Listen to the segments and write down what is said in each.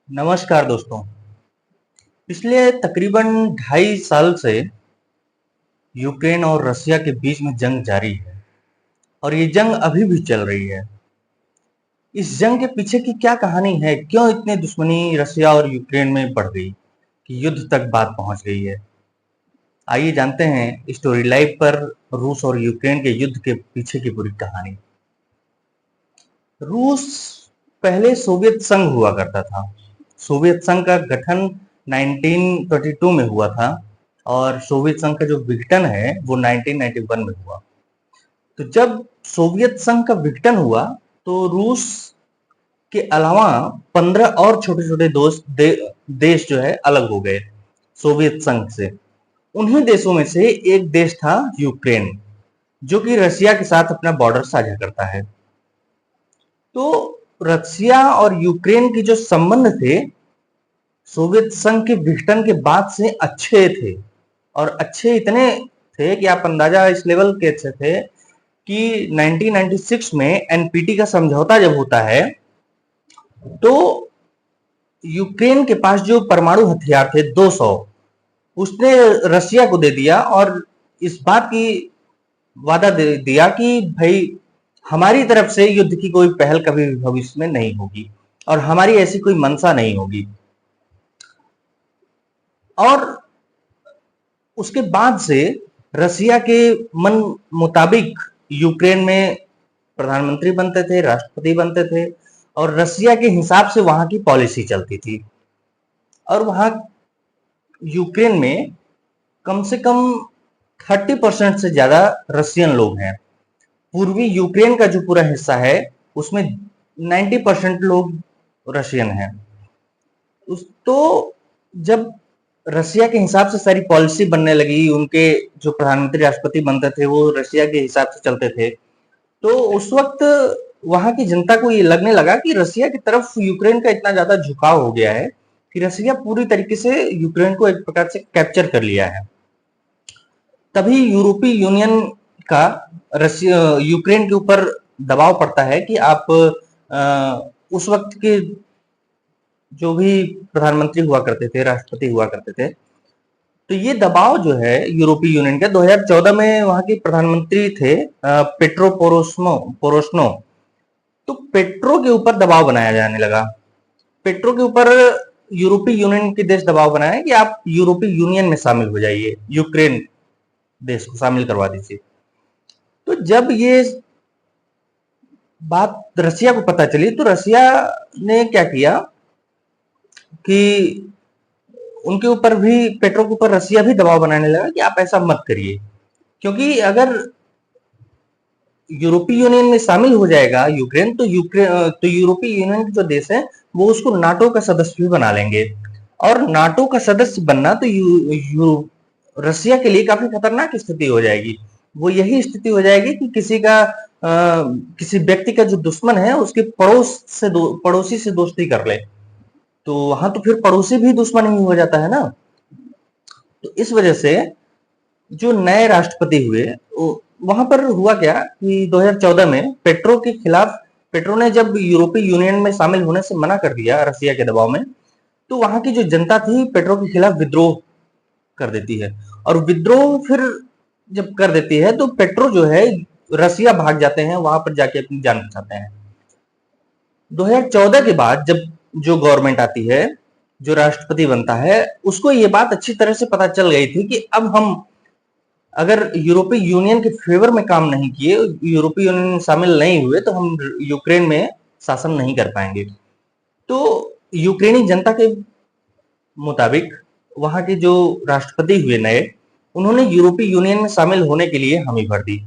नमस्कार दोस्तों। पिछले तकरीबन 2.5 साल से यूक्रेन और रसिया के बीच में जंग जारी है और ये जंग अभी भी चल रही है। इस जंग के पीछे की क्या कहानी है? क्यों इतनी दुश्मनी रसिया और यूक्रेन में बढ़ गई कि युद्ध तक बात पहुंच गई है? आइए जानते हैं स्टोरी लाइव पर रूस और यूक्रेन के युद्ध के पीछे की पूरी कहानी। रूस पहले सोवियत संघ हुआ करता था। सोवियत संघ का गठन 1922 में हुआ था और सोवियत संघ का जो विघटन है वो 1991 में हुआ। तो जब सोवियत संघ का विघटन हुआ तो रूस के अलावा 15 और छोटे छोटे देश जो है अलग हो गए सोवियत संघ से। उन्हीं देशों में से एक देश था यूक्रेन, जो कि रसिया के साथ अपना बॉर्डर साझा करता है। तो रसिया और यूक्रेन के जो संबंध थे सोवियत संघ के विघटन के बाद से अच्छे थे, और अच्छे इतने थे कि आप अंदाजा इस लेवल के अच्छे थे कि 1996 में एनपीटी का समझौता जब होता है तो यूक्रेन के पास जो परमाणु हथियार थे 200, उसने रसिया को दे दिया और इस बात की वादा दे दिया कि भाई हमारी तरफ से युद्ध की कोई पहल कभी भी भविष्य में नहीं होगी और हमारी ऐसी कोई मंशा नहीं होगी। और उसके बाद से रसिया के मन मुताबिक यूक्रेन में प्रधानमंत्री बनते थे, राष्ट्रपति बनते थे और रसिया के हिसाब से वहां की पॉलिसी चलती थी। और वहां यूक्रेन में कम से कम 30% से ज्यादा रसियन लोग हैं। पूर्वी यूक्रेन का जो पूरा हिस्सा है उसमें 90% लोग रशियन हैं। तो जब रसिया के हिसाब से सारी पॉलिसी बनने लगी, उनके जो प्रधानमंत्री राष्ट्रपति बनते थे वो रसिया के हिसाब से चलते थे, तो उस वक्त वहां की जनता को ये लगने लगा कि रसिया की तरफ यूक्रेन का इतना ज्यादा झुकाव हो गया है कि रसिया पूरी तरीके से यूक्रेन को एक प्रकार से कैप्चर कर लिया है। तभी यूरोपीय यूनियन का रसिया यूक्रेन के ऊपर दबाव पड़ता है कि आप उस वक्त के जो भी प्रधानमंत्री हुआ करते थे, राष्ट्रपति हुआ करते थे, तो ये दबाव जो है यूरोपीय यूनियन का 2014 में वहां के प्रधानमंत्री थे पेट्रो पोरोस्नो। तो पेट्रो के ऊपर दबाव बनाया जाने लगा। पेट्रो के ऊपर यूरोपीय यूनियन के देश दबाव बनाए कि आप यूरोपीय यूनियन में शामिल हो जाइए, यूक्रेन देश को शामिल करवा दीजिए। तो जब ये बात रसिया को पता चली तो रसिया ने क्या किया कि उनके ऊपर भी, पेट्रो के ऊपर रसिया भी दबाव बनाने लगा कि आप ऐसा मत करिए, क्योंकि अगर यूरोपीय यूनियन में शामिल हो जाएगा यूक्रेन तो यूरोपीय यूनियन के जो देश है वो उसको नाटो का सदस्य भी बना लेंगे, और नाटो का सदस्य बनना तो रसिया के लिए काफी खतरनाक स्थिति हो जाएगी। वो यही स्थिति हो जाएगी कि किसी व्यक्ति का जो दुश्मन है उसके पड़ोसी से दोस्ती कर ले, तो वहां तो फिर पड़ोसी भी दुश्मन ही हो जाता है ना। तो इस वजह से जो नए राष्ट्रपति हुए, वहां पर हुआ क्या कि 2014 में पेट्रो ने जब यूरोपीय यूनियन में शामिल होने से मना कर दिया रसिया के दबाव में, तो वहां की जो जनता थी पेट्रो के खिलाफ विद्रोह कर देती है। और विद्रोह फिर जब कर देती है तो पेट्रो जो है रसिया भाग जाते हैं, वहां पर जाके अपनी जान बचाते हैं। 2014 के बाद जब जो गवर्नमेंट आती है, जो राष्ट्रपति बनता है, उसको ये बात अच्छी तरह से पता चल गई थी कि अब हम अगर यूरोपीय यूनियन के फेवर में काम नहीं किए, यूरोपीय यूनियन में शामिल नहीं हुए, तो हम यूक्रेन में शासन नहीं कर पाएंगे। तो यूक्रेनी जनता के मुताबिक वहां के जो राष्ट्रपति हुए नए, उन्होंने यूरोपीय यूनियन में शामिल होने के लिए हामी भर दी।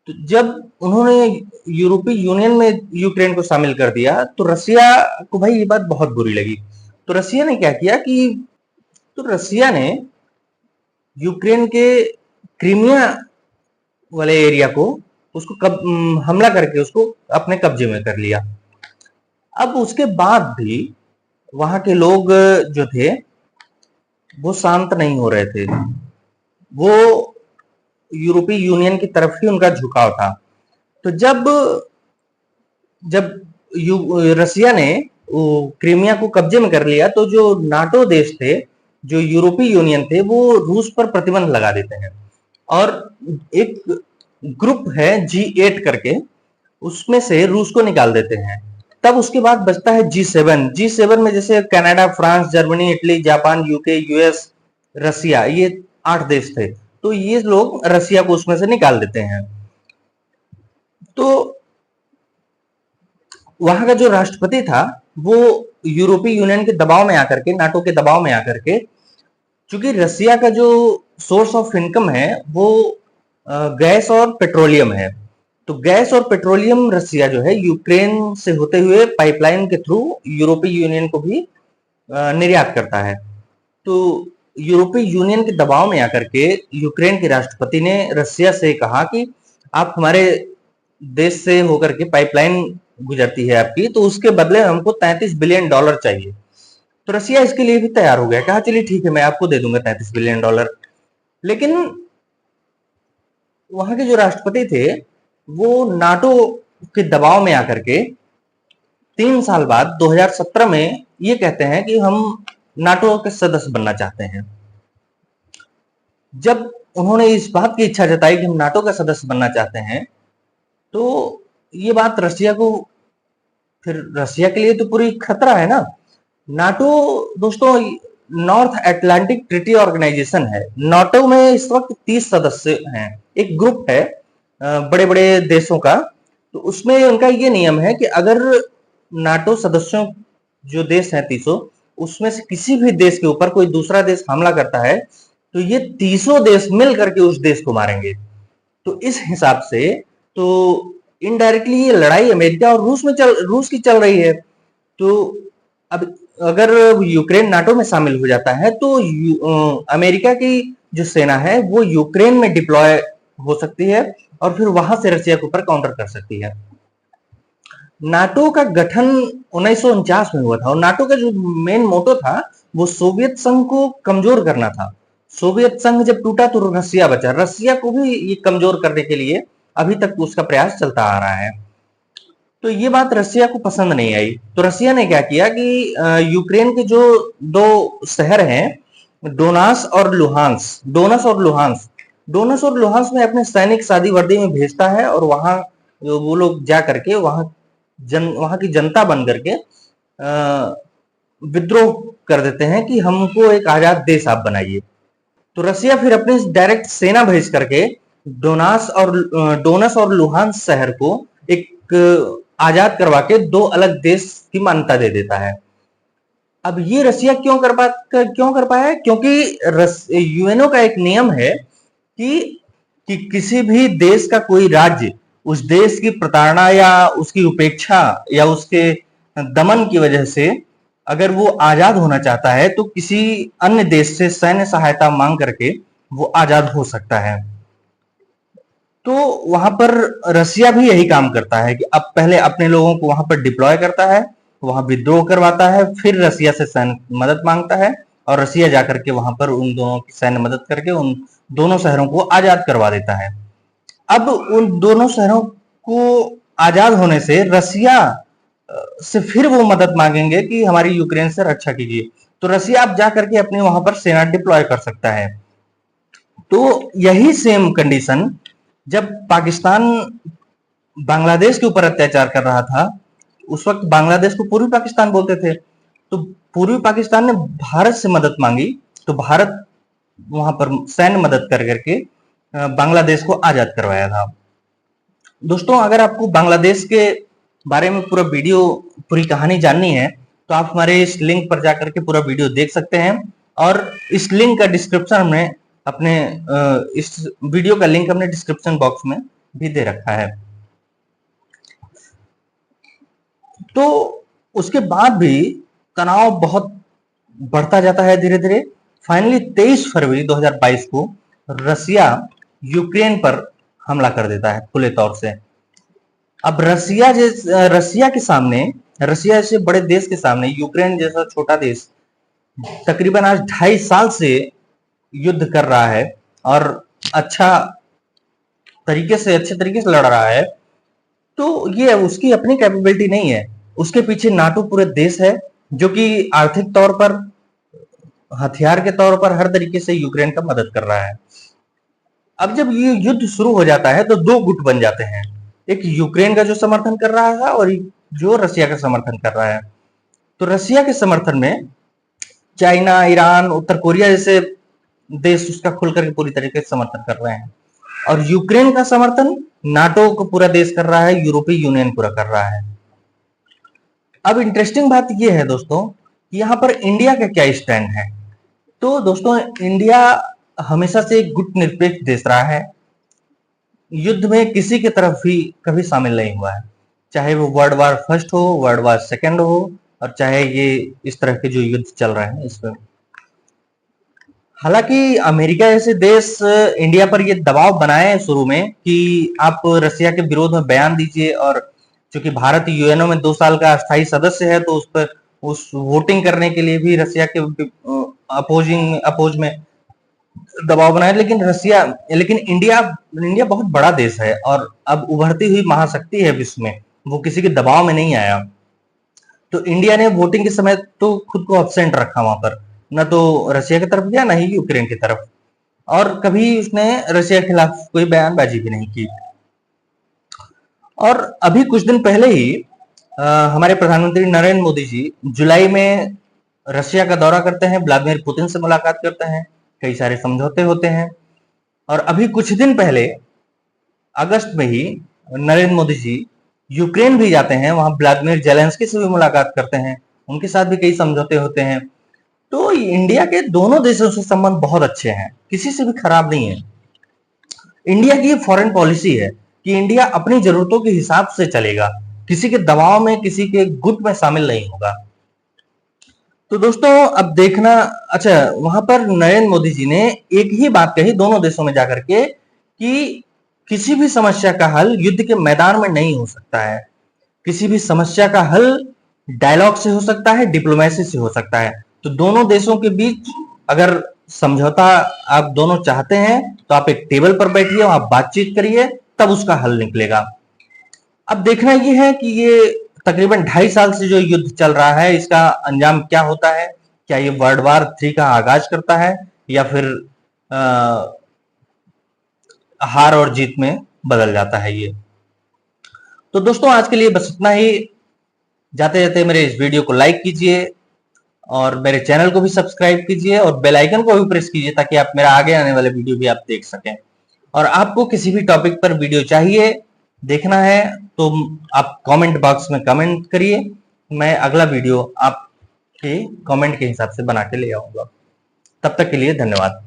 तो जब उन्होंने यूरोपीय यूनियन में यूक्रेन को शामिल कर दिया तो रसिया को भाई ये बात बहुत बुरी लगी। तो रसिया ने क्या किया कि तो रसिया ने यूक्रेन के क्रीमिया वाले एरिया को उसको हमला करके उसको अपने कब्जे में कर लिया। अब उसके बाद भी वहां के लोग जो थे वो शांत नहीं हो रहे थे, वो यूरोपीय यूनियन की तरफ ही उनका झुकाव था। तो जब जब रसिया ने क्रीमिया को कब्जे में कर लिया तो जो नाटो देश थे, जो यूरोपीय यूनियन थे, वो रूस पर प्रतिबंध लगा देते हैं। और एक ग्रुप है G8 करके, उसमें से रूस को निकाल देते हैं। तब उसके बाद बचता है G7 में जैसे Canada, France, Germany, Italy, Japan, UK, US, Russia, ये 8 देश थे। तो ये लोग रसिया को उसमें से निकाल देते हैं। तो वहां का जो राष्ट्रपति था वो यूरोपीय यूनियन के दबाव में आकर के, नाटो के दबाव में आकर के, चूंकि रसिया का जो सोर्स ऑफ इनकम है वो गैस और पेट्रोलियम है, तो गैस और पेट्रोलियम रसिया जो है यूक्रेन से होते हुए पाइपलाइन के थ्रू यूरोपीय यूनियन को भी निर्यात करता है। तो यूरोपीय यूनियन के दबाव में आकर के यूक्रेन के राष्ट्रपति ने रसिया से कहा कि आप हमारे देश से होकर के पाइपलाइन गुजरती है आपकी, तो उसके बदले हमको $33 बिलियन चाहिए। तो रसिया इसके लिए भी तैयार हो गया, कहा चलिए ठीक है, मैं आपको दे दूंगा $33 बिलियन। लेकिन वहां के जो राष्ट्रपति थे वो नाटो के दबाव में आकर के 3 साल बाद 2017 में ये कहते हैं कि हम नाटो के सदस्य बनना चाहते हैं। जब उन्होंने इस बात की इच्छा जताई कि हम नाटो का सदस्य बनना चाहते हैं, तो ये बात रसिया को, फिर रसिया के लिए तो पूरी खतरा है ना। नाटो दोस्तों नॉर्थ अटलांटिक ट्रीटी ऑर्गेनाइजेशन है। नाटो में इस वक्त 30 सदस्य हैं, एक ग्रुप है बड़े बड़े देशों का। तो उसमें उनका ये नियम है कि अगर नाटो सदस्यों जो देश हैं 30, उसमें से किसी भी देश के ऊपर कोई दूसरा देश हमला करता है तो ये 30 देश मिल करके उस देश को मारेंगे। तो इस हिसाब से तो इनडायरेक्टली ये लड़ाई अमेरिका और रूस की चल रही है। तो अब अगर यूक्रेन नाटो में शामिल हो जाता है तो अमेरिका की जो सेना है वो यूक्रेन में डिप्लॉय हो सकती है और फिर वहां से रसिया के ऊपर काउंटर कर सकती है। नाटो का गठन 1949 में हुआ था और नाटो का जो मेन मोटो था वो सोवियत संघ को कमजोर करना था। सोवियत संघ जब टूटा तो रसिया बचा, रसिया को भी ये कमजोर करने के लिए अभी तक उसका प्रयास चलता आ रहा है। तो ये बात रसिया को पसंद नहीं आई, तो रसिया ने क्या किया कि यूक्रेन के जो 2 शहर हैं, डोनास और लुहांस में अपने सैनिक सादी वर्दी में भेजता है और वहां वो लोग जा करके वहां की जनता बन करके विद्रोह कर देते हैं कि हमको एक आजाद देश आप बनाइए। तो रसिया फिर अपनी डायरेक्ट सेना भेज करके डोनस और लुहांस शहर को एक आजाद करवा के 2 अलग देश की मान्यता दे देता है। अब ये रसिया क्यों कर पाया? क्योंकि यूएनओ का एक नियम है कि किसी भी देश का कोई राज्य उस देश की प्रताड़ना या उसकी उपेक्षा या उसके दमन की वजह से अगर वो आजाद होना चाहता है तो किसी अन्य देश से सैन्य सहायता मांग करके वो आजाद हो सकता है। तो वहां पर रसिया भी यही काम करता है कि अब पहले अपने लोगों को वहां पर डिप्लॉय करता है, वहां विद्रोह करवाता है, फिर रसिया से सैन्य मदद मांगता है और रसिया जाकर के वहां पर उन दोनों की सैन्य मदद करके उन दोनों शहरों को आजाद करवा देता है। अब उन दोनों शहरों को आजाद होने से रसिया से फिर वो मदद मांगेंगे कि हमारी यूक्रेन से रक्षा कीजिए, तो रसिया अब जाकर के अपने वहां पर सेना डिप्लॉय कर सकता है। तो यही सेम कंडीशन जब पाकिस्तान बांग्लादेश के ऊपर अत्याचार कर रहा था, उस वक्त बांग्लादेश को पूर्वी पाकिस्तान बोलते थे, तो पूर्वी पाकिस्तान ने भारत से मदद मांगी, तो भारत वहां पर सैन्य मदद कर करके बांग्लादेश को आजाद करवाया था। दोस्तों अगर आपको बांग्लादेश के बारे में पूरी कहानी जाननी है तो आप हमारे इस लिंक पर जाकर के पूरा वीडियो देख सकते हैं और इस लिंक का डिस्क्रिप्शन में अपने इस वीडियो का लिंक हमने डिस्क्रिप्शन बॉक्स में भी दे रखा है। तो उसके बाद भी तनाव बहुत बढ़ता जाता है धीरे धीरे। फाइनली 23 फरवरी 2022 को रसिया यूक्रेन पर हमला कर देता है खुले तौर से। अब रसिया के सामने, रसिया जैसे बड़े देश के सामने यूक्रेन जैसा छोटा देश तकरीबन आज 2.5 साल से युद्ध कर रहा है और अच्छे तरीके से लड़ रहा है, तो ये उसकी अपनी कैपेबिलिटी नहीं है। उसके पीछे नाटो पूरे देश है, जो कि आर्थिक तौर पर, हथियार के तौर पर हर तरीके से यूक्रेन का मदद कर रहा है। अब जब ये युद्ध शुरू हो जाता है तो दो गुट बन जाते हैं, एक यूक्रेन का जो समर्थन कर रहा है और एक जो रसिया का समर्थन कर रहा है। तो रसिया के समर्थन में चाइना, ईरान, उत्तर कोरिया जैसे देश उसका खुलकर के पूरी तरीके से समर्थन कर रहे हैं, और यूक्रेन का समर्थन नाटो को पूरा देश कर रहा है, यूरोपीय यूनियन पूरा कर रहा है। अब इंटरेस्टिंग बात यह है दोस्तों कि यहाँ पर इंडिया का क्या स्टैंड है। तो दोस्तों, इंडिया हमेशा से एक गुटनिरपेक्ष देश रहा है, युद्ध में किसी की तरफ भी कभी शामिल नहीं हुआ है, चाहे वो वर्ल्ड वार फर्स्ट हो, वर्ल्ड वार सेकेंड हो, और चाहे ये इस तरह के जो युद्ध चल रहे हैं इसमें। हालांकि अमेरिका जैसे देश इंडिया पर ये दबाव बनाए शुरू में कि आप रसिया के विरोध में बयान दीजिए, और चूंकि भारत यूएनओ में 2 साल का अस्थायी सदस्य है, तो उस पर उस वोटिंग करने के लिए भी रसिया के अपोज में दबाव बनाए। लेकिन इंडिया बहुत बड़ा देश है और अब उभरती हुई महाशक्ति है विश्व में, वो किसी के दबाव में नहीं आया। तो इंडिया ने वोटिंग के समय तो खुद को एब्सेंट रखा वहां पर, न तो रशिया की तरफ गया, न ही यूक्रेन की तरफ, और कभी उसने रशिया के खिलाफ कोई बयानबाजी भी नहीं की। और अभी कुछ दिन पहले ही हमारे प्रधानमंत्री नरेंद्र मोदी जी जुलाई में रशिया का दौरा करते हैं, व्लादिमीर पुतिन से मुलाकात करते हैं, कई सारे समझौते होते हैं, और अभी कुछ दिन पहले अगस्त में ही नरेंद्र मोदी जी यूक्रेन भी जाते हैं, वहां व्लादिमीर जेलेंस्की से भी मुलाकात करते हैं, उनके साथ भी कई समझौते होते हैं। तो इंडिया के दोनों देशों से संबंध बहुत अच्छे हैं, किसी से भी खराब नहीं है। इंडिया की फॉरेन पॉलिसी है कि इंडिया अपनी जरूरतों के हिसाब से चलेगा, किसी के दबाव में, किसी के गुट में शामिल नहीं होगा। तो दोस्तों, अब देखना, अच्छा, वहां पर नरेंद्र मोदी जी ने एक ही बात कही दोनों देशों में जाकर के कि किसी भी समस्या का हल युद्ध के मैदान में नहीं हो सकता है, किसी भी समस्या का हल डायलॉग से हो सकता है, डिप्लोमेसी से हो सकता है। तो दोनों देशों के बीच अगर समझौता आप दोनों चाहते हैं तो आप एक टेबल पर बैठिए, वहां बातचीत करिए, तब उसका हल निकलेगा। अब देखना यह है कि ये तकरीबन 2.5 साल से जो युद्ध चल रहा है, इसका अंजाम क्या होता है। क्या ये वर्ल्ड वार 3 का आगाज करता है, या फिर हार और जीत में बदल जाता है ये। तो दोस्तों, आज के लिए बस इतना ही। जाते जाते मेरे इस वीडियो को लाइक कीजिए और मेरे चैनल को भी सब्सक्राइब कीजिए और बेल आइकन को भी प्रेस कीजिए, ताकि आप मेरा आगे आने वाले वीडियो भी आप देख सकें। और आपको किसी भी टॉपिक पर वीडियो चाहिए, देखना है, तो आप कमेंट बॉक्स में कमेंट करिए, मैं अगला वीडियो आपके कमेंट के हिसाब से बना के ले आऊंगा। तब तक के लिए धन्यवाद।